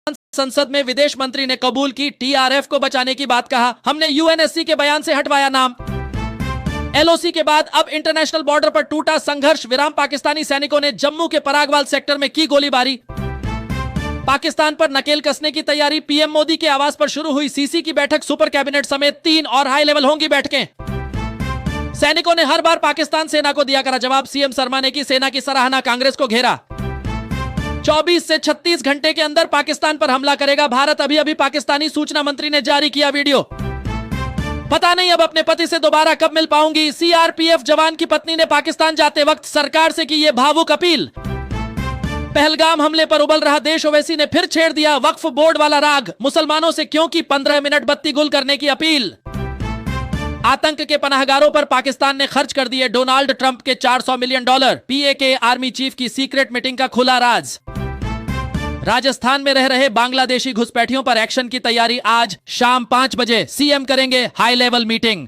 संसद में विदेश मंत्री ने कबूल की टीआरएफ को बचाने की बात, कहा हमने यूएनएससी के बयान से हटवाया नाम। एलओसी के बाद अब इंटरनेशनल बॉर्डर पर टूटा संघर्ष विराम, पाकिस्तानी सैनिकों ने जम्मू के परागवाल सेक्टर में की गोलीबारी। पाकिस्तान पर नकेल कसने की तैयारी, पीएम मोदी के आवास पर शुरू हुई सीसी की बैठक, सुपर कैबिनेट समेत 3 और हाई लेवल होंगी बैठकें। सैनिकों ने हर बार पाकिस्तान सेना को दिया करा जवाब, सीएम शर्मा ने की सेना की सराहना, कांग्रेस को घेरा। 24 से 36 घंटे के अंदर पाकिस्तान पर हमला करेगा भारत, अभी अभी पाकिस्तानी सूचना मंत्री ने जारी किया वीडियो। पता नहीं अब अपने पति से दोबारा कब मिल पाऊंगी, सीआरपीएफ जवान की पत्नी ने पाकिस्तान जाते वक्त सरकार से की ये भावुक अपील। पहलगाम हमले पर उबल रहा देश, ओवैसी ने फिर छेड़ दिया वक्फ बोर्ड वाला राग, मुसलमानों से क्यों की 15 मिनट बत्ती गुल करने की अपील। आतंक के पनाहगारों पर पाकिस्तान ने खर्च कर दिए डोनाल्ड ट्रंप के $400 मिलियन, पीएके आर्मी चीफ की सीक्रेट मीटिंग का खुला राज। राजस्थान में रह रहे बांग्लादेशी घुसपैठियों पर एक्शन की तैयारी, आज शाम 5 बजे सीएम करेंगे हाई लेवल मीटिंग।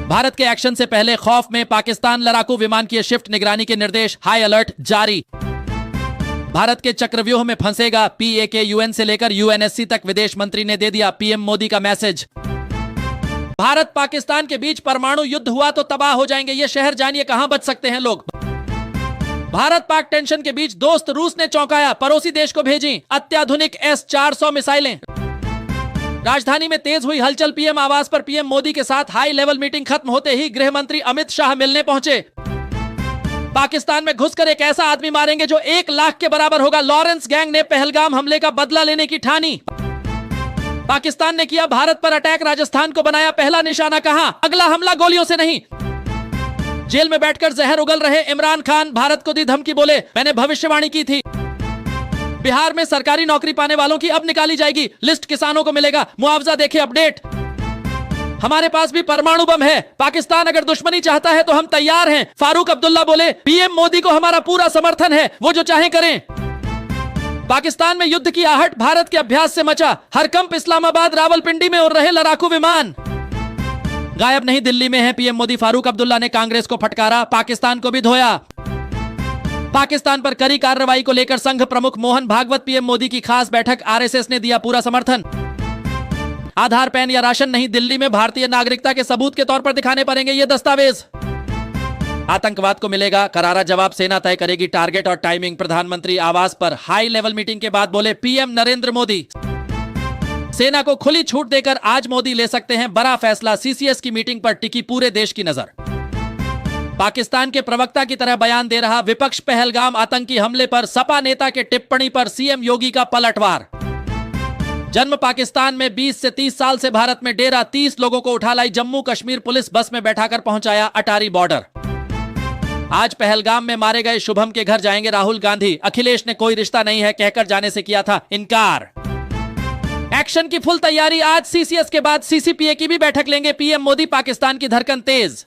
भारत के एक्शन से पहले खौफ में पाकिस्तान, लड़ाकू विमान की शिफ्ट, निगरानी के निर्देश, हाई अलर्ट जारी। भारत के चक्रव्यूह में फंसेगा पीएके, यूएन से लेकर यूएनएससी तक विदेश मंत्री ने दे दिया पीएम मोदी का मैसेज। भारत पाकिस्तान के बीच परमाणु युद्ध हुआ तो तबाह हो जाएंगे ये शहर, जानिए कहां बच सकते हैं लोग। भारत पाक टेंशन के बीच दोस्त रूस ने चौंकाया, पड़ोसी देश को भेजी अत्याधुनिक S-400 मिसाइलें। राजधानी में तेज हुई हलचल, पीएम आवास पर पीएम मोदी के साथ हाई लेवल मीटिंग खत्म होते ही गृह मंत्री अमित शाह मिलने पहुंचे। पाकिस्तान में घुसकर एक ऐसा आदमी मारेंगे जो 1 लाख के बराबर होगा, लॉरेंस गैंग ने पहलगाम हमले का बदला लेने की ठानी। पाकिस्तान ने किया भारत पर अटैक, राजस्थान को बनाया पहला निशाना, कहा अगला हमला गोलियों से नहीं। जेल में बैठकर जहर उगल रहे इमरान खान भारत को दी धमकी, बोले मैंने भविष्यवाणी की थी। बिहार में सरकारी नौकरी पाने वालों की अब निकाली जाएगी लिस्ट, किसानों को मिलेगा मुआवजा, देखे अपडेट। हमारे पास भी परमाणु बम है, पाकिस्तान अगर दुश्मनी चाहता है तो हम तैयार हैं, फारूक अब्दुल्ला बोले पीएम मोदी को हमारा पूरा समर्थन है, वो जो चाहे करें। पाकिस्तान में युद्ध की आहट भारत के अभ्यास से मचा, हरकंप इस्लामाबाद रावलपिंडी में उड़ रहे लड़ाकू विमान। गायब नहीं दिल्ली में है पीएम मोदी, फारूक अब्दुल्ला ने कांग्रेस को फटकारा, पाकिस्तान को भी धोया। पाकिस्तान पर कड़ी कार्रवाई को लेकर संघ प्रमुख मोहन भागवत, पीएम मोदी की खास बैठक, आरएसएस ने दिया पूरा समर्थन। आधार, पैन या राशन नहीं, दिल्ली में भारतीय नागरिकता के सबूत के तौर पर दिखाने पड़ेंगे ये दस्तावेज। आतंकवाद को मिलेगा करारा जवाब, सेना तय करेगी टारगेट और टाइमिंग। प्रधानमंत्री आवास पर हाई लेवल मीटिंग के बाद बोले पीएम नरेंद्र मोदी, सेना को खुली छूट देकर आज मोदी ले सकते हैं बड़ा फैसला, सीसीएस की मीटिंग पर टिकी पूरे देश की नजर। पाकिस्तान के प्रवक्ता की तरह बयान दे रहा विपक्ष, पहलगाम आतंकी हमले पर सपा नेता के टिप्पणी पर सीएम योगी का पलटवार। जन्म पाकिस्तान में 20 से 30 साल से भारत में डेरा, 30 लोगों को उठा लाई जम्मू कश्मीर पुलिस, बस में बैठाकर पहुंचाया अटारी बॉर्डर। आज पहलगाम में मारे गए शुभम के घर जाएंगे राहुल गांधी, अखिलेश ने कोई रिश्ता नहीं है कहकर जाने से किया था इनकार। एक्शन की फुल तैयारी, आज सीसीएस के बाद सीसीपीए की भी बैठक लेंगे पीएम मोदी, पाकिस्तान की धड़कन तेज।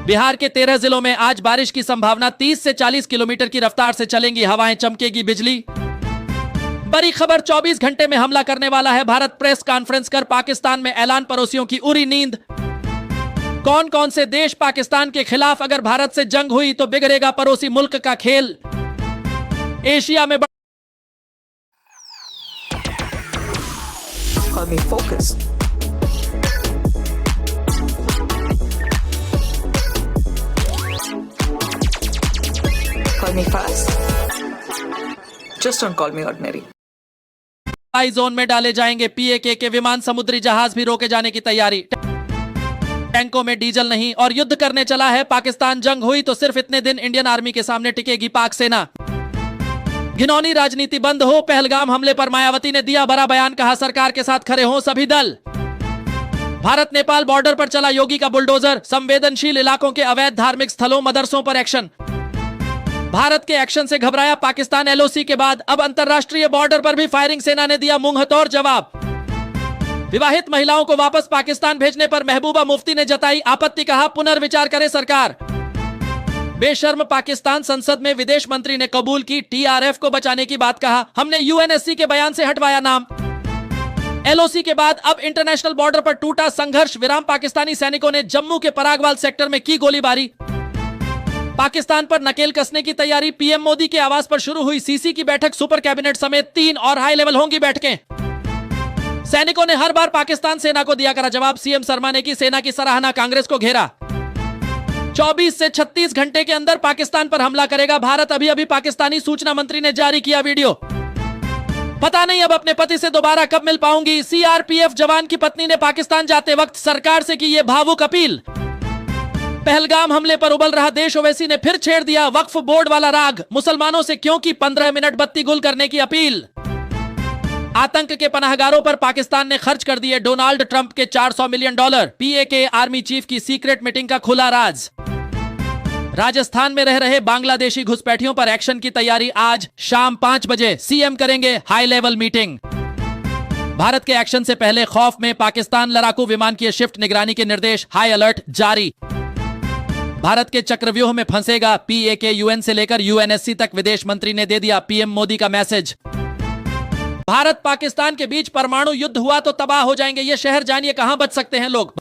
बिहार के 13 जिलों में आज बारिश की संभावना, 30 से 40 किलोमीटर की रफ्तार से चलेंगी हवाएं, चमकेगी बिजली। बड़ी खबर, 24 घंटे में हमला करने वाला है भारत, प्रेस कॉन्फ्रेंस कर पाकिस्तान में ऐलान, पड़ोसियों की उड़ी नींद। कौन कौन से देश पाकिस्तान के खिलाफ अगर भारत से जंग हुई तो बिगड़ेगा पड़ोसी मुल्क का खेल। एशिया में Call me focused. Call me fast. Just don't call me ordinary. I zone में डाले जाएंगे पीएके के विमान, समुद्री जहाज भी रोके जाने की तैयारी। टैंकों में डीजल नहीं और युद्ध करने चला है पाकिस्तान, जंग हुई तो सिर्फ इतने दिन इंडियन आर्मी के सामने टिकेगी पाक सेना। घिनौनी राजनीति बंद हो, पहलगाम हमले पर मायावती ने दिया बड़ा बयान, कहा सरकार के साथ खड़े हों सभी दल। भारत नेपाल बॉर्डर पर चला योगी का बुलडोजर, संवेदनशील इलाकों के अवैध धार्मिक स्थलों, मदरसों पर एक्शन। भारत के एक्शन से घबराया पाकिस्तान, एलओसी के बाद अब अंतरराष्ट्रीय बॉर्डर पर भी फायरिंग, सेना ने दिया मुंहतोड़ जवाब। विवाहित महिलाओं को वापस पाकिस्तान भेजने पर महबूबा मुफ्ती ने जताई आपत्ति, कहा पुनर्विचार करे सरकार। बेशर्म पाकिस्तान, संसद में विदेश मंत्री ने कबूल की टीआरएफ को बचाने की बात, कहा हमने यूएनएससी के बयान से हटवाया नाम। एलओसी के बाद अब इंटरनेशनल बॉर्डर पर टूटा संघर्ष विराम, पाकिस्तानी सैनिकों ने जम्मू के परागवाल सेक्टर में की गोलीबारी। पाकिस्तान पर नकेल कसने की तैयारी, पीएम मोदी के आवास पर शुरू हुई सीसी की बैठक, सुपर कैबिनेट समेत 3 और हाई लेवल होंगी बैठकें। सैनिकों ने हर बार पाकिस्तान सेना को दिया करा जवाब, सीएम शर्मा ने की सेना की सराहना, कांग्रेस को घेरा। 24 से 36 घंटे के अंदर पाकिस्तान पर हमला करेगा भारत, अभी पाकिस्तानी सूचना मंत्री ने जारी किया वीडियो। पता नहीं अब अपने पति से दोबारा कब मिल पाऊंगी, सीआरपीएफ जवान की पत्नी ने पाकिस्तान जाते वक्त सरकार से की ये भावुक अपील। पहलगाम हमले पर उबल रहा देश, ओवैसी ने फिर छेड़ दिया वक्फ बोर्ड वाला राग, मुसलमानों से क्यों की 15 मिनट बत्ती गुल करने की अपील। आतंक के पनाहगारों पर पाकिस्तान ने खर्च कर दिए डोनाल्ड ट्रंप के $400 मिलियन, पीएके आर्मी चीफ की सीक्रेट मीटिंग का खुला राज। राजस्थान में रह रहे बांग्लादेशी घुसपैठियों पर एक्शन की तैयारी, आज शाम 5 बजे सीएम करेंगे हाई लेवल मीटिंग। भारत के एक्शन से पहले खौफ में पाकिस्तान, लड़ाकू विमान की शिफ्ट, निगरानी के निर्देश, हाई अलर्ट जारी। भारत के चक्रव्यूह में फंसेगा पीएके, यूएन से लेकर यूएनएससी तक विदेश मंत्री ने दे दिया पीएम मोदी का मैसेज। भारत पाकिस्तान के बीच परमाणु युद्ध हुआ तो तबाह हो जाएंगे ये शहर, जानिए कहां बच सकते हैं लोग।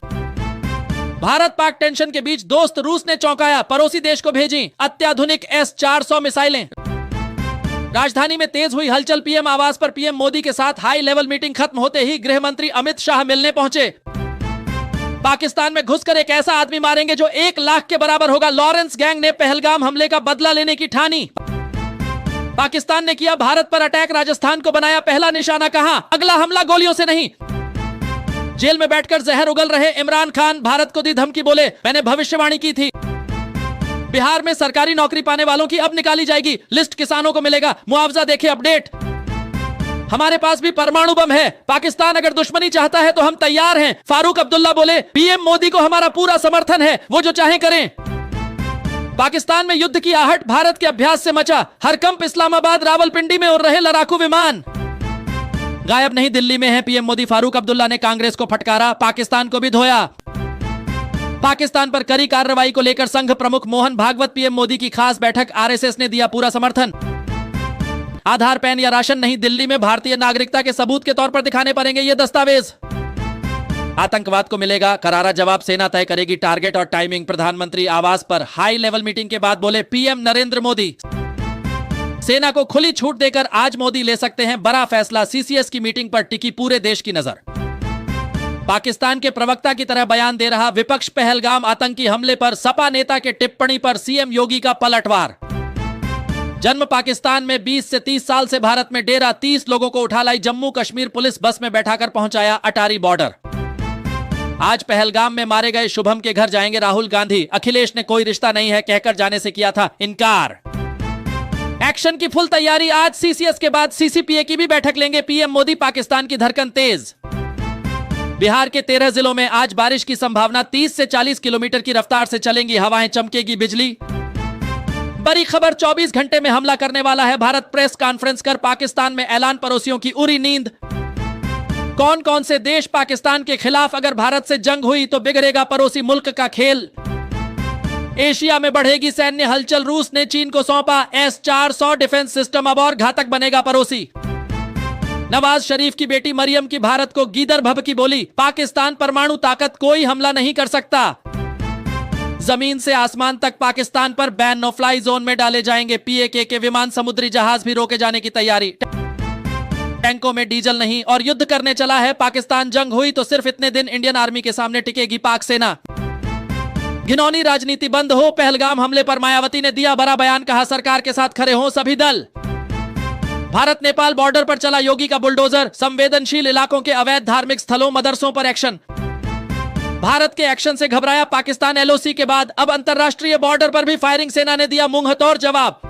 भारत पाक टेंशन के बीच दोस्त रूस ने चौंकाया, पड़ोसी देश को भेजी अत्याधुनिक S-400 मिसाइलें। राजधानी में तेज हुई हलचल, पीएम आवास पर पीएम मोदी के साथ हाई लेवल मीटिंग खत्म होते ही गृह मंत्री अमित शाह मिलने पहुंचे। पाकिस्तान में घुसकर एक ऐसा आदमी मारेंगे जो 1 लाख के बराबर होगा, लॉरेंस गैंग ने पहलगाम हमले का बदला लेने की ठानी। पाकिस्तान ने किया भारत पर अटैक, राजस्थान को बनाया पहला निशाना, कहा अगला हमला गोलियों से नहीं। जेल में बैठकर जहर उगल रहे इमरान खान भारत को दी धमकी, बोले मैंने भविष्यवाणी की थी। बिहार में सरकारी नौकरी पाने वालों की अब निकाली जाएगी लिस्ट, किसानों को मिलेगा मुआवजा, देखे अपडेट। हमारे पास भी परमाणु बम है, पाकिस्तान अगर दुश्मनी चाहता है तो हम तैयार हैं, फारूक अब्दुल्ला बोले पीएम मोदी को हमारा पूरा समर्थन है, वो जो चाहे करें। पाकिस्तान में युद्ध की आहट भारत के अभ्यास से मचा, हरकंप इस्लामाबाद रावलपिंडी में उड़ रहे लड़ाकू विमान। गायब नहीं दिल्ली में है पीएम मोदी, फारूक अब्दुल्ला ने कांग्रेस को फटकारा, पाकिस्तान को भी धोया। पाकिस्तान पर कड़ी कार्रवाई को लेकर संघ प्रमुख मोहन भागवत, पीएम मोदी की खास बैठक, आरएसएस ने दिया पूरा समर्थन। आधार, पैन या राशन नहीं, दिल्ली में भारतीय नागरिकता के सबूत के तौर पर दिखाने पड़ेंगे ये दस्तावेज। आतंकवाद को मिलेगा करारा जवाब, सेना तय करेगी टारगेट और टाइमिंग। प्रधानमंत्री आवास पर हाई लेवल मीटिंग के बाद बोले पीएम नरेंद्र मोदी, सेना को खुली छूट देकर आज मोदी ले सकते हैं बड़ा फैसला, सीसीएस की मीटिंग पर टिकी पूरे देश की नजर। पाकिस्तान के प्रवक्ता की तरह बयान दे रहा विपक्ष, पहलगाम आतंकी हमले पर सपा नेता के टिप्पणी पर सीएम योगी का पलटवार। जन्म पाकिस्तान में 20 से 30 साल से भारत में डेरा, 30 लोगों को उठा लाई जम्मू कश्मीर पुलिस, बस में बैठाकर पहुंचाया अटारी बॉर्डर। आज पहलगाम में मारे गए शुभम के घर जाएंगे राहुल गांधी, अखिलेश ने कोई रिश्ता नहीं है कहकर जाने से किया था इनकार। एक्शन की फुल तैयारी, आज सीसीएस के बाद सीसीपीए की भी बैठक लेंगे पीएम मोदी, पाकिस्तान की धड़कन तेज। बिहार के 13 जिलों में आज बारिश की संभावना, 30 से 40 किलोमीटर की रफ्तार से चलेंगी हवाएं, चमकेगी बिजली। बड़ी खबर, 24 घंटे में हमला करने वाला है भारत, प्रेस कॉन्फ्रेंस कर पाकिस्तान में ऐलान, पड़ोसियों की उड़ी नींद। कौन कौन से देश पाकिस्तान के खिलाफ, अगर भारत से जंग हुई तो बिगड़ेगा पड़ोसी मुल्क का खेल। एशिया में बढ़ेगी सैन्य हलचल, रूस ने चीन को सौंपा S-400 डिफेंस सिस्टम, अब और घातक बनेगा पड़ोसी। नवाज शरीफ की बेटी मरियम की भारत को गीदर भभ की बोली, पाकिस्तान परमाणु ताकत, कोई हमला नहीं कर सकता। जमीन से आसमान तक पाकिस्तान पर बैन, नो फ्लाई जोन में डाले जाएंगे पीएके के विमान, समुद्री जहाज भी रोके जाने की तैयारी। टैंकों में डीजल नहीं और युद्ध करने चला है पाकिस्तान, जंग हुई तो सिर्फ इतने दिन इंडियन आर्मी के सामने टिकेगी पाक सेना। घिनौनी राजनीति बंद हो, पहलगाम हमले पर मायावती ने दिया बड़ा बयान, कहा सरकार के साथ खड़े हों सभी दल। भारत नेपाल बॉर्डर पर चला योगी का बुलडोजर, संवेदनशील इलाकों के अवैध धार्मिक स्थलों, मदरसों पर एक्शन। भारत के एक्शन से घबराया पाकिस्तान, एलओसी के बाद अब अंतरराष्ट्रीय बॉर्डर पर भी फायरिंग, सेना ने दिया मुंहतोड़ जवाब।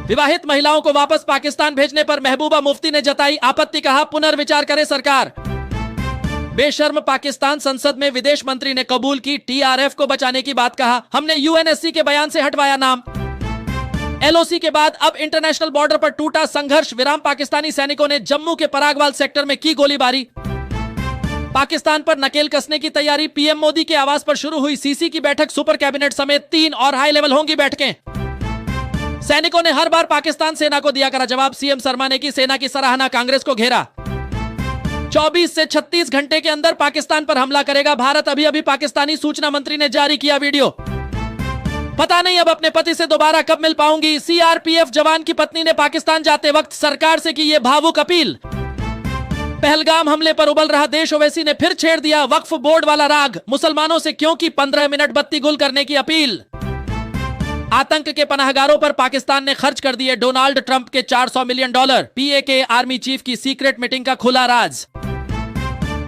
विवाहित महिलाओं को वापस पाकिस्तान भेजने पर महबूबा मुफ्ती ने जताई आपत्ति, कहा पुनर्विचार करे सरकार। बेशर्म पाकिस्तान, संसद में विदेश मंत्री ने कबूल की टीआरएफ को बचाने की बात, कहा हमने यूएनएससी के बयान से हटवाया नाम। एलओसी के बाद अब इंटरनेशनल बॉर्डर पर टूटा संघर्ष विराम, पाकिस्तानी सैनिकों ने जम्मू के परागवाल सेक्टर में की गोलीबारी। पाकिस्तान पर नकेल कसने की तैयारी, पीएम मोदी के आवास पर शुरू हुई सीसी की बैठक, सुपर कैबिनेट समेत 3 और हाई लेवल होंगी बैठकें। सैनिकों ने हर बार पाकिस्तान सेना को दिया करा जवाब, सीएम शर्मा ने की सेना की सराहना, कांग्रेस को घेरा। 24 से 36 घंटे के अंदर पाकिस्तान पर हमला करेगा भारत, अभी पाकिस्तानी सूचना मंत्री ने जारी किया वीडियो। पता नहीं अब अपने पति से दोबारा कब मिल पाऊंगी। सीआरपीएफ जवान की पत्नी ने पाकिस्तान जाते वक्त सरकार से की ये भावुक अपील। पहलगाम हमले पर उबल रहा देश, ओवैसी ने फिर छेड़ दिया वक्फ बोर्ड वाला राग। मुसलमानों से क्यों की 15 मिनट बत्ती गुल करने की अपील। आतंक के पनाहगारों पर पाकिस्तान ने खर्च कर दिए डोनाल्ड ट्रंप के $400 मिलियन। पीएके आर्मी चीफ की सीक्रेट मीटिंग का खुला राज।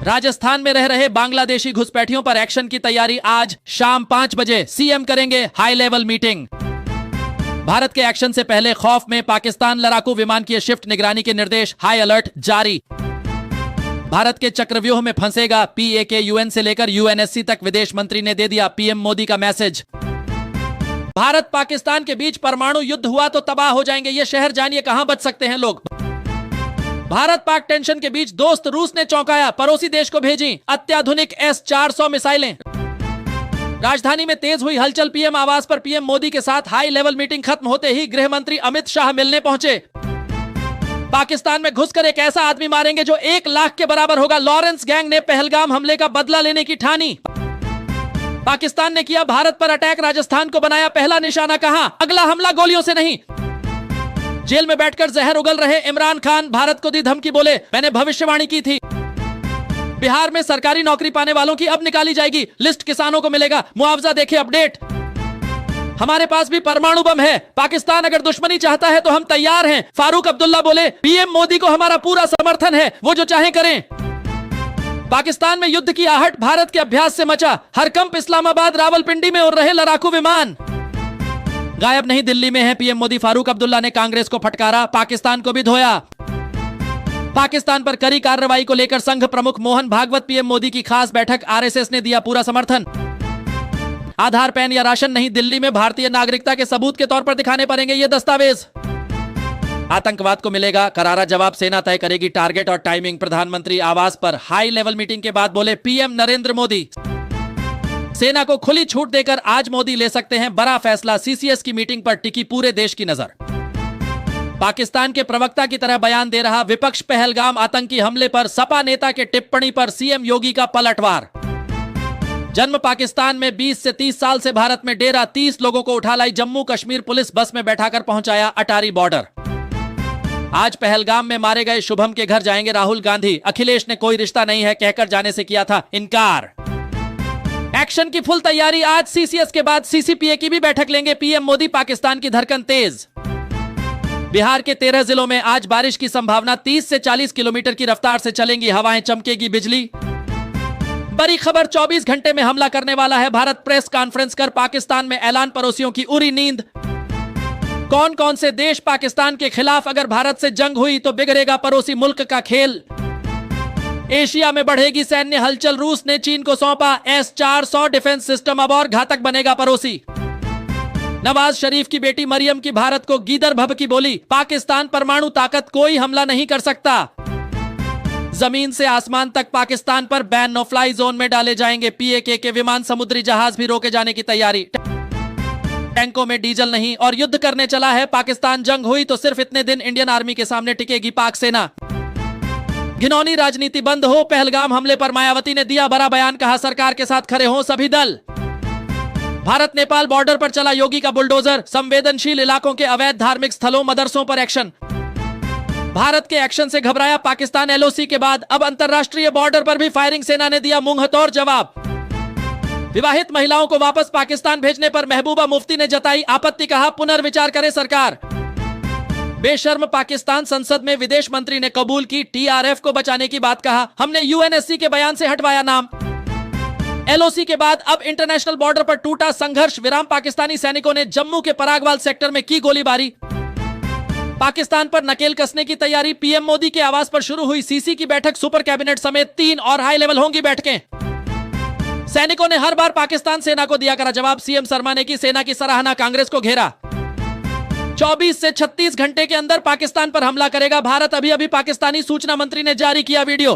राजस्थान में रह रहे बांग्लादेशी घुसपैठियों पर एक्शन की तैयारी। आज शाम 5 बजे सीएम करेंगे हाई लेवल मीटिंग। भारत के एक्शन से पहले खौफ में पाकिस्तान, लड़ाकू विमान की शिफ्ट निगरानी के निर्देश, हाई अलर्ट जारी। भारत के चक्रव्यूह में फंसेगा पीएके। यूएन से लेकर यूएनएससी तक विदेश मंत्री ने दे दिया पीएम मोदी का मैसेज। भारत पाकिस्तान के बीच परमाणु युद्ध हुआ तो तबाह हो जाएंगे ये शहर, जानिए कहां बच सकते हैं लोग। भारत पाक टेंशन के बीच दोस्त रूस ने चौंकाया, पड़ोसी देश को भेजी अत्याधुनिक S-400 मिसाइलें। राजधानी में तेज हुई हलचल, पीएम आवास पर पीएम मोदी के साथ हाई लेवल मीटिंग खत्म होते ही गृह मंत्री अमित शाह मिलने पहुंचे। पाकिस्तान में घुसकर एक ऐसा आदमी मारेंगे जो 1 लाख के बराबर होगा। लॉरेंस गैंग ने पहलगाम हमले का बदला लेने की ठानी। पाकिस्तान ने किया भारत पर अटैक, राजस्थान को बनाया पहला निशाना। कहां अगला हमला गोलियों से नहीं। जेल में बैठकर जहर उगल रहे इमरान खान भारत को दी धमकी, बोले मैंने भविष्यवाणी की थी। बिहार में सरकारी नौकरी पाने वालों की अब निकाली जाएगी लिस्ट, किसानों को मिलेगा मुआवजा, देखे अपडेट। हमारे पास भी परमाणु बम है, पाकिस्तान अगर दुश्मनी चाहता है तो हम तैयार हैं। फारूक अब्दुल्ला बोले पीएम मोदी को हमारा पूरा समर्थन है, वो जो चाहे करें। पाकिस्तान में युद्ध की आहट भारत के अभ्यास से मचा। हरकंप इस्लामाबाद रावलपिंडी में उड़ रहे लड़ाकू विमान। गायब नहीं, दिल्ली में है पीएम मोदी। फारूक अब्दुल्ला ने कांग्रेस को फटकारा, पाकिस्तान को भी धोया। पाकिस्तान पर कड़ी कार्रवाई को लेकर संघ प्रमुख मोहन भागवत, पीएम मोदी की खास बैठक, आरएसएस ने दिया पूरा समर्थन। आधार, पैन या राशन नहीं, दिल्ली में भारतीय नागरिकता के सबूत के तौर पर दिखाने पड़ेंगे ये दस्तावेज। आतंकवाद को मिलेगा करारा जवाब, सेना तय करेगी टारगेट और टाइमिंग। प्रधानमंत्री आवास पर हाई लेवल मीटिंग के बाद बोले पीएम नरेंद्र मोदी, सेना को खुली छूट देकर आज मोदी ले सकते हैं बड़ा फैसला। सीसीएस की मीटिंग पर टिकी पूरे देश की नजर। पाकिस्तान के प्रवक्ता की तरह बयान दे रहा विपक्ष, पहलगाम आतंकी हमले पर सपा नेता के टिप्पणी पर सीएम योगी का पलटवार। जन्म पाकिस्तान में 20 से 30 साल से भारत में डेरा, 30 लोगों को उठा लाई जम्मू कश्मीर पुलिस, बस में बैठाकर पहुंचाया अटारी बॉर्डर। आज पहलगाम में मारे गए शुभम के घर जाएंगे राहुल गांधी। अखिलेश ने कोई रिश्ता नहीं है कहकर जाने से किया था इनकार। एक्शन की फुल तैयारी, आज सीसीएस के बाद सीसीपीए की भी बैठक लेंगे पीएम मोदी। पाकिस्तान की धड़कन तेज। बिहार के 13 जिलों में आज बारिश की संभावना, 30 से 40 किलोमीटर की रफ्तार से चलेंगी हवाएं, चमकेगी बिजली। बड़ी खबर, 24 घंटे में हमला करने वाला है भारत। प्रेस कॉन्फ्रेंस कर पाकिस्तान में ऐलान, पड़ोसियों की उड़ी नींद। कौन कौन से देश पाकिस्तान के खिलाफ, अगर भारत से जंग हुई तो बिगड़ेगा पड़ोसी मुल्क का खेल। एशिया में बढ़ेगी सैन्य हलचल, रूस ने चीन को सौंपा S-400 डिफेंस सिस्टम, अब और घातक बनेगा पड़ोसी। नवाज शरीफ की बेटी मरियम की भारत को गीदर भभ की बोली, पाकिस्तान परमाणु ताकत, कोई हमला नहीं कर सकता। जमीन से आसमान तक पाकिस्तान पर बैन, नो फ्लाई जोन में डाले जाएंगे पीएके के विमान, समुद्री जहाज भी रोके जाने की तैयारी। टैंकों में डीजल नहीं और युद्ध करने चला है पाकिस्तान। जंग हुई तो सिर्फ इतने दिन इंडियन आर्मी के सामने टिकेगी पाक सेना। घिनौनी राजनीति बंद हो, पहलगाम हमले पर मायावती ने दिया बड़ा बयान, कहा सरकार के साथ खड़े हों सभी दल। भारत नेपाल बॉर्डर पर चला योगी का बुलडोजर, संवेदनशील इलाकों के अवैध धार्मिक स्थलों, मदरसों पर एक्शन। भारत के एक्शन से घबराया पाकिस्तान, एलओसी के बाद अब अंतरराष्ट्रीय बॉर्डर पर भी फायरिंग, सेना ने दिया मुंहतोड़ जवाब। विवाहित महिलाओं को वापस पाकिस्तान भेजने पर महबूबा मुफ्ती ने जताई आपत्ति, कहा पुनर्विचार करे सरकार। बेशर्म पाकिस्तान, संसद में विदेश मंत्री ने कबूल की टीआरएफ को बचाने की बात, कहा हमने यूएनएससी के बयान से हटवाया नाम। एलओसी के बाद अब इंटरनेशनल बॉर्डर पर टूटा संघर्ष विराम, पाकिस्तानी सैनिकों ने जम्मू के परागवाल सेक्टर में की गोलीबारी। पाकिस्तान पर नकेल कसने की तैयारी, पीएम मोदी के आवास पर शुरू हुई सीसी की बैठक, सुपर कैबिनेट समेत 3 और हाई लेवल होंगी बैठकें। सैनिकों ने हर बार पाकिस्तान सेना को दिया करा जवाब, सीएम शर्मा ने की सेना की सराहना, कांग्रेस को घेरा। 24 से 36 घंटे के अंदर पाकिस्तान पर हमला करेगा भारत, अभी अभी पाकिस्तानी सूचना मंत्री ने जारी किया वीडियो।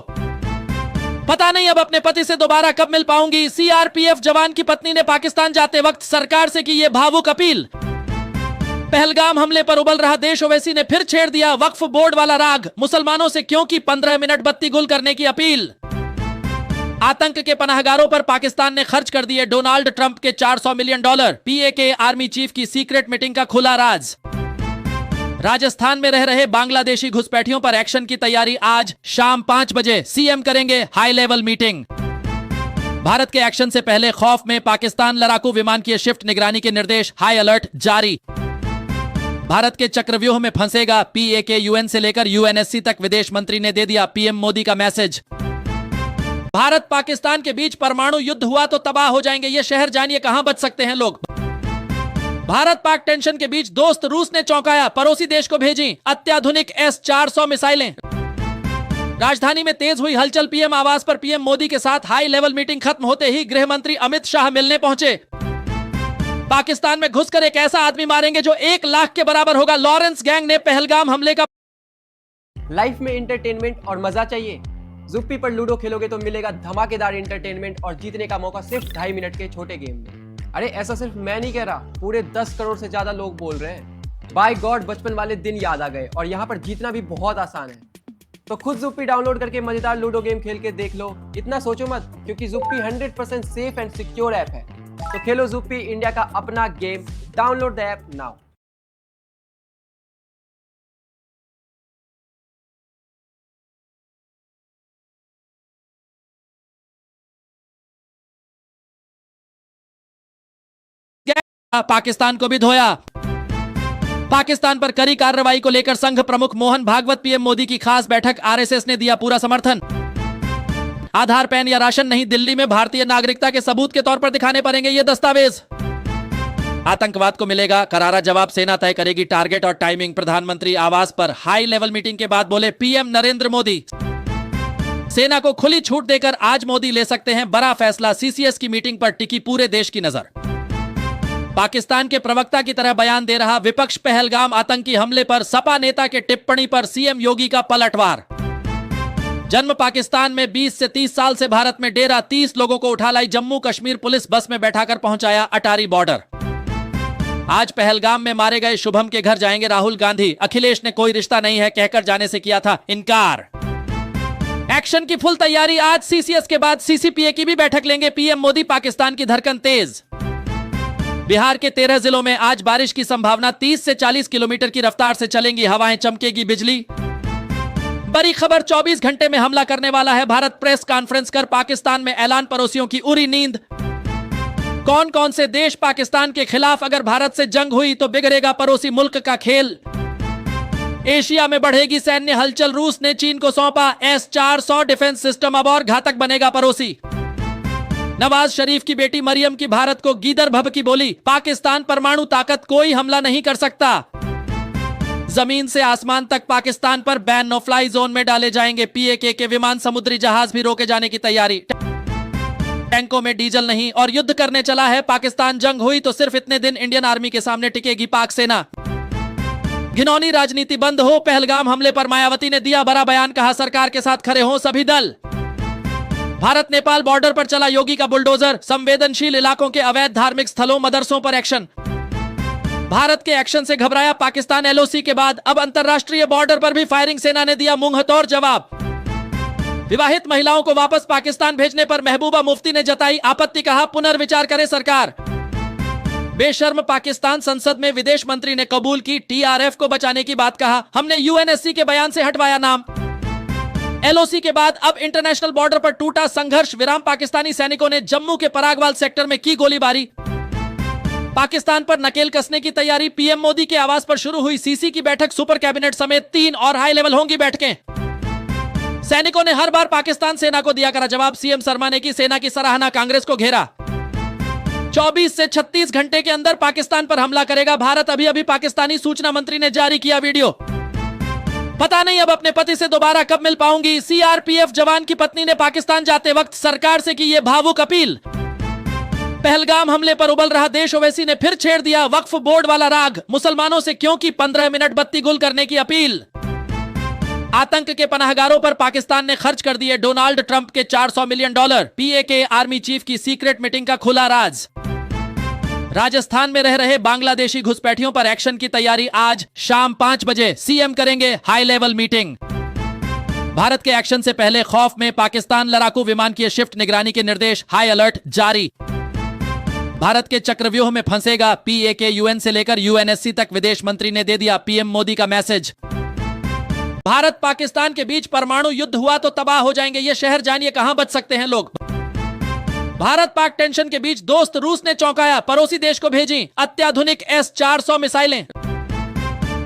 पता नहीं अब अपने पति से दोबारा कब मिल पाऊंगी। सीआरपीएफ जवान की पत्नी ने पाकिस्तान जाते वक्त सरकार से की ये भावुक अपील। पहलगाम हमले पर उबल रहा देश, ओवैसी ने फिर छेड़ दिया वक्फ बोर्ड वाला राग। मुसलमानों से क्यों की 15 मिनट बत्ती गुल करने की अपील। आतंक के पनाहगारों पर पाकिस्तान ने खर्च कर दिए डोनाल्ड ट्रंप के $400 मिलियन। पीएके आर्मी चीफ की सीक्रेट मीटिंग का खुला राज। राजस्थान में रह रहे बांग्लादेशी घुसपैठियों पर एक्शन की तैयारी। आज शाम 5 बजे सीएम करेंगे हाई लेवल मीटिंग। भारत के एक्शन से पहले खौफ में पाकिस्तान, लड़ाकू विमान की शिफ्ट निगरानी के निर्देश, हाई अलर्ट जारी। भारत के चक्रव्यूह में फंसेगा पीएके। यूएन से लेकर यूएनएससी तक विदेश मंत्री ने दे दिया पीएम मोदी का मैसेज। भारत पाकिस्तान के बीच परमाणु युद्ध हुआ तो तबाह हो जाएंगे ये शहर, जानिए कहां बच सकते हैं लोग। भारत पाक टेंशन के बीच दोस्त रूस ने चौंकाया, पड़ोसी देश को भेजी अत्याधुनिक S-400 मिसाइलें। राजधानी में तेज हुई हलचल, पीएम आवास पर पीएम मोदी के साथ हाई लेवल मीटिंग खत्म होते ही गृह मंत्री अमित शाह मिलने पहुंचे। पाकिस्तान में घुसकर एक ऐसा आदमी मारेंगे जो 1 लाख के बराबर होगा। लॉरेंस गैंग ने पहलगाम हमले का। लाइफ में एंटरटेनमेंट और मजा चाहिए? ज़ुप्पी पर लूडो खेलोगे तो मिलेगा धमाकेदार एंटरटेनमेंट और जीतने का मौका सिर्फ 2.5 मिनट के छोटे गेम में। अरे ऐसा सिर्फ मैं नहीं कह रहा, पूरे 10 करोड़ से ज्यादा लोग बोल रहे हैं। बाय गॉड, बचपन वाले दिन याद आ गए और यहाँ पर जीतना भी बहुत आसान है। तो खुद ज़ुप्पी डाउनलोड करके मजेदार लूडो गेम खेल के देख लो। इतना सोचो मत, क्योंकि ज़ुप्पी 100% सेफ एंड सिक्योर ऐप है। तो खेलो ज़ुप्पी, इंडिया का अपना game. Download the app now. Pakistan को भी धोया। पाकिस्तान पर कड़ी कार्रवाई को लेकर संघ प्रमुख मोहन भागवत, पीएम मोदी की खास बैठक। आरएसएस ने दिया पूरा समर्थन। आधार, पैन या राशन नहीं, दिल्ली में भारतीय नागरिकता के सबूत के तौर पर दिखाने पड़ेंगे ये दस्तावेज। आतंकवाद को मिलेगा करारा जवाब, सेना तय करेगी टारगेट और टाइमिंग। प्रधानमंत्री आवास पर हाई लेवल मीटिंग के बाद बोले पीएम नरेंद्र मोदी, सेना को खुली छूट देकर आज मोदी ले सकते हैं बड़ा फैसला। सीसीएस की मीटिंग पर टिकी पूरे देश की नजर। पाकिस्तान के प्रवक्ता की तरह बयान दे रहा विपक्ष। पहलगाम आतंकी हमले पर सपा नेता के टिप्पणी पर सीएम योगी का पलटवार। जन्म पाकिस्तान में 20 से 30 साल से भारत में डेरा, 30 लोगों को उठा लाई जम्मू कश्मीर पुलिस, बस में बैठाकर पहुंचाया अटारी बॉर्डर। आज पहलगाम में मारे गए शुभम के घर जाएंगे राहुल गांधी। अखिलेश ने कोई रिश्ता नहीं है कहकर जाने से किया था इनकार। एक्शन की फुल तैयारी। आज सीसीएस के बाद सीसीपीए की भी बैठक लेंगे पीएम मोदी। पाकिस्तान की धड़कन तेज। बिहार के 13 जिलों में आज बारिश की संभावना। 30 से 40 किलोमीटर की रफ्तार से चलेंगी हवाएं, चमकेगी बिजली। बड़ी खबर, 24 घंटे में हमला करने वाला है भारत। प्रेस कॉन्फ्रेंस कर पाकिस्तान में ऐलान, पड़ोसियों की उड़ी नींद। कौन कौन से देश पाकिस्तान के खिलाफ? अगर भारत से जंग हुई तो बिगड़ेगा पड़ोसी मुल्क का खेल। एशिया में बढ़ेगी सैन्य हलचल, रूस ने चीन को सौंपा S-400 डिफेंस सिस्टम, अब और घातक बनेगा पड़ोसी। नवाज शरीफ की बेटी मरियम की भारत को गीदड़ भभकी बोली, पाकिस्तान परमाणु ताकत, कोई हमला नहीं कर सकता। जमीन से आसमान तक पाकिस्तान पर बैन, नो फ्लाई जोन में डाले जाएंगे पीएके के विमान। समुद्री जहाज भी रोके जाने की तैयारी। टैंकों में डीजल नहीं और युद्ध करने चला है पाकिस्तान। जंग हुई तो सिर्फ इतने दिन इंडियन आर्मी के सामने टिकेगी पाक सेना। घिनौनी राजनीति बंद हो। पहलगाम हमले पर मायावती ने दिया बड़ा बयान, कहा सरकार के साथ खड़े हों सभी दल। भारत नेपाल बॉर्डर पर चला योगी का बुलडोजर। संवेदनशील इलाकों के अवैध धार्मिक स्थलों, मदरसों पर एक्शन। भारत के एक्शन से घबराया पाकिस्तान। एलओसी के बाद अब अंतरराष्ट्रीय बॉर्डर पर भी फायरिंग, सेना ने दिया मुंहतोड़ जवाब। विवाहित महिलाओं को वापस पाकिस्तान भेजने पर महबूबा मुफ्ती ने जताई आपत्ति, कहा पुनर्विचार करे सरकार। बेशर्म पाकिस्तान, संसद में विदेश मंत्री ने कबूल की टीआरएफ को बचाने की बात, कहा हमने यूएनएससी के बयान से हटवाया नाम। एलओसी के बाद अब इंटरनेशनल बॉर्डर पर टूटा संघर्ष विराम। पाकिस्तानी सैनिकों ने जम्मू के परागवाल सेक्टर में की गोलीबारी। पाकिस्तान पर नकेल कसने की तैयारी। पीएम मोदी के आवास पर शुरू हुई सीसी की बैठक। सुपर कैबिनेट समेत 3 और हाई लेवल होंगी बैठकें। सैनिकों ने हर बार पाकिस्तान सेना को दिया करा जवाब। सीएम शर्मा ने की सेना की सराहना, कांग्रेस को घेरा। 24 से 36 घंटे के अंदर पाकिस्तान पर हमला करेगा भारत। अभी अभी पाकिस्तानी सूचना मंत्री ने जारी किया वीडियो। पता नहीं अब अपने पति से दोबारा कब मिल पाऊंगी। सीआरपीएफ जवान की पत्नी ने पाकिस्तान जाते वक्त सरकार से की ये भावुक अपील। पहलगाम हमले पर उबल रहा देश, ओवैसी ने फिर छेड़ दिया वक्फ बोर्ड वाला राग। मुसलमानों से क्यों की 15 मिनट बत्ती गुल करने की अपील। आतंक के पनाहगारों पर पाकिस्तान ने खर्च कर दिए डोनाल्ड ट्रंप के $400 मिलियन। पीएके आर्मी चीफ की सीक्रेट मीटिंग का खुला राज। राजस्थान में रह रहे बांग्लादेशी घुसपैठियों पर एक्शन की तैयारी। आज शाम 5 बजे सीएम करेंगे हाई लेवल मीटिंग। भारत के एक्शन से पहले खौफ में पाकिस्तान लड़ाकू विमान की शिफ्ट निगरानी के निर्देश, हाई अलर्ट जारी। भारत के चक्रव्यूह में फंसेगा PAK। UN से लेकर UNSC तक विदेश मंत्री ने दे दिया PM मोदी का मैसेज। भारत पाकिस्तान के बीच परमाणु युद्ध हुआ तो तबाह हो जाएंगे ये शहर, जानिए कहां बच सकते हैं लोग। भारत पाक टेंशन के बीच दोस्त रूस ने चौंकाया, पड़ोसी देश को भेजी अत्याधुनिक S-400 मिसाइलें।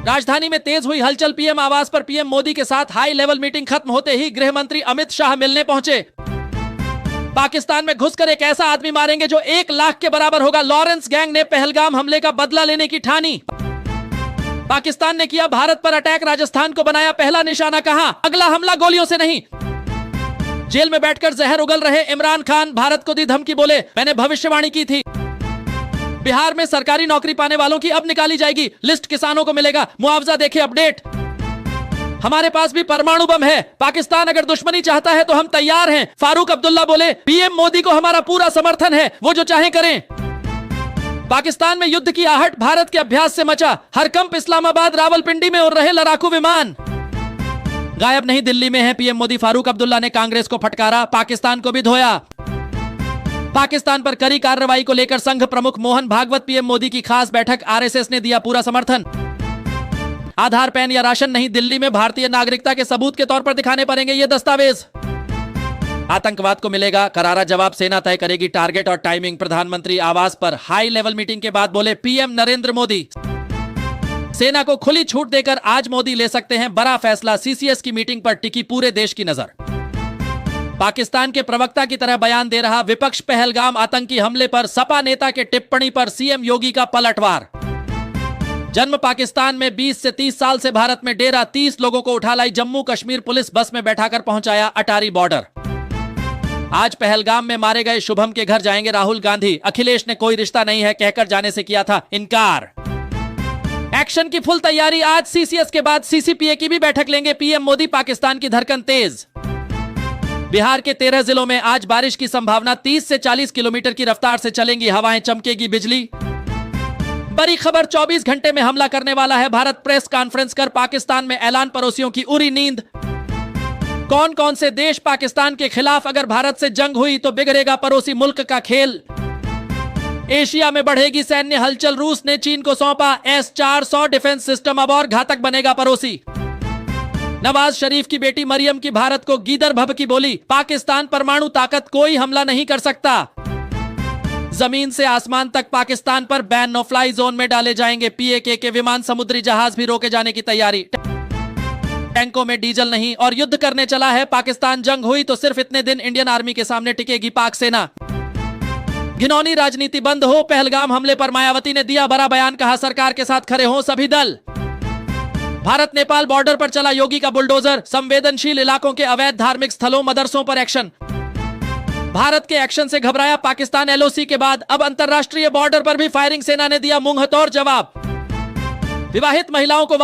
राजधानी में तेज हुई हलचल, PM आवास पर PM मोदी के साथ हाई लेवल मीटिंग खत्म होते ही गृह मंत्री अमित शाह मिलने पहुंचे। पाकिस्तान में घुसकर एक ऐसा आदमी मारेंगे जो 1 लाख के बराबर होगा। लॉरेंस गैंग ने पहलगाम हमले का बदला लेने की ठानी। पाकिस्तान ने किया भारत पर अटैक, राजस्थान को बनाया पहला निशाना। कहा अगला हमला गोलियों से नहीं। जेल में बैठकर जहर उगल रहे इमरान खान भारत को दी धमकी, बोले मैंने भविष्यवाणी की थी। बिहार में सरकारी नौकरी पाने वालों की अब निकाली जाएगी लिस्ट, किसानों को मिलेगा मुआवजा, देखे अपडेट। हमारे पास भी परमाणु बम है, पाकिस्तान अगर दुश्मनी चाहता है तो हम तैयार हैं। फारूक अब्दुल्ला बोले PM मोदी को हमारा पूरा समर्थन है, वो जो चाहे करें। पाकिस्तान में युद्ध की आहट भारत के अभ्यास से मचा, हरकंप इस्लामाबाद रावलपिंडी में उड़ रहे लड़ाकू विमान। गायब नहीं दिल्ली में है PM मोदी, फारूक अब्दुल्ला ने कांग्रेस को फटकारा, पाकिस्तान को भी धोया। पाकिस्तान पर कड़ी कार्रवाई को लेकर संघ प्रमुख मोहन भागवत PM मोदी की खास बैठक, RSS ने दिया पूरा समर्थन। आधार, पैन या राशन नहीं, दिल्ली में भारतीय नागरिकता के सबूत के तौर पर दिखाने पड़ेंगे ये दस्तावेज। आतंकवाद को मिलेगा करारा जवाब, सेना तय करेगी टारगेट और टाइमिंग। प्रधानमंत्री आवास पर हाई लेवल मीटिंग के बाद बोले PM नरेंद्र मोदी, सेना को खुली छूट देकर आज मोदी ले सकते हैं बड़ा फैसला। CCS की मीटिंग पर टिकी पूरे देश की नजर। पाकिस्तान के प्रवक्ता की तरह बयान दे रहा विपक्ष, पहलगाम आतंकी हमले पर सपा नेता के टिप्पणी पर CM योगी का पलटवार। जन्म पाकिस्तान में 20 से 30 साल से भारत में डेरा, 30 लोगों को उठा लाई जम्मू कश्मीर पुलिस, बस में बैठाकर पहुंचाया अटारी बॉर्डर। आज पहलगाम में मारे गए शुभम के घर जाएंगे राहुल गांधी। अखिलेश ने कोई रिश्ता नहीं है कहकर जाने से किया था इनकार। एक्शन की फुल तैयारी, आज CCS के बाद CCPA की भी बैठक लेंगे PM मोदी, पाकिस्तान की धड़कन तेज। बिहार के 13 जिलों में आज बारिश की संभावना, 30 से 40 किलोमीटर की रफ्तार से चलेंगी हवाएं, चमकेगी बिजली। बड़ी खबर, 24 घंटे में हमला करने वाला है भारत, प्रेस कॉन्फ्रेंस कर पाकिस्तान में ऐलान, पड़ोसियों की उड़ी नींद। कौन कौन से देश पाकिस्तान के खिलाफ, अगर भारत से जंग हुई तो बिगड़ेगा पड़ोसी मुल्क का खेल। एशिया में बढ़ेगी सैन्य हलचल, रूस ने चीन को सौंपा S-400 डिफेंस सिस्टम, अब और घातक बनेगा पड़ोसी। नवाज शरीफ की बेटी मरियम की भारत को गीदड़ भभकी बोली, पाकिस्तान परमाणु ताकत, कोई हमला नहीं कर सकता। जमीन से आसमान तक पाकिस्तान पर बैन, नो फ्लाई जोन में डाले जाएंगे PAK के विमान, समुद्री जहाज भी रोके जाने की तैयारी। टैंकों में डीजल नहीं और युद्ध करने चला है पाकिस्तान, जंग हुई तो सिर्फ इतने दिन इंडियन आर्मी के सामने टिकेगी पाक सेना। घिनौनी राजनीति बंद हो, पहलगाम हमले पर मायावती ने दिया बड़ा बयान, कहा सरकार के साथ खड़े हों सभी दल। भारत नेपाल बॉर्डर पर चला योगी का बुलडोजर, संवेदनशील इलाकों के अवैध धार्मिक स्थलों, मदरसों पर एक्शन। भारत के एक्शन से घबराया पाकिस्तान LOC के बाद, अब अंतरराष्ट्रीय बॉर्डर पर भी फायरिंग, सेना ने दिया मुंहतोड़ जवाब। विवाहित महिलाओं को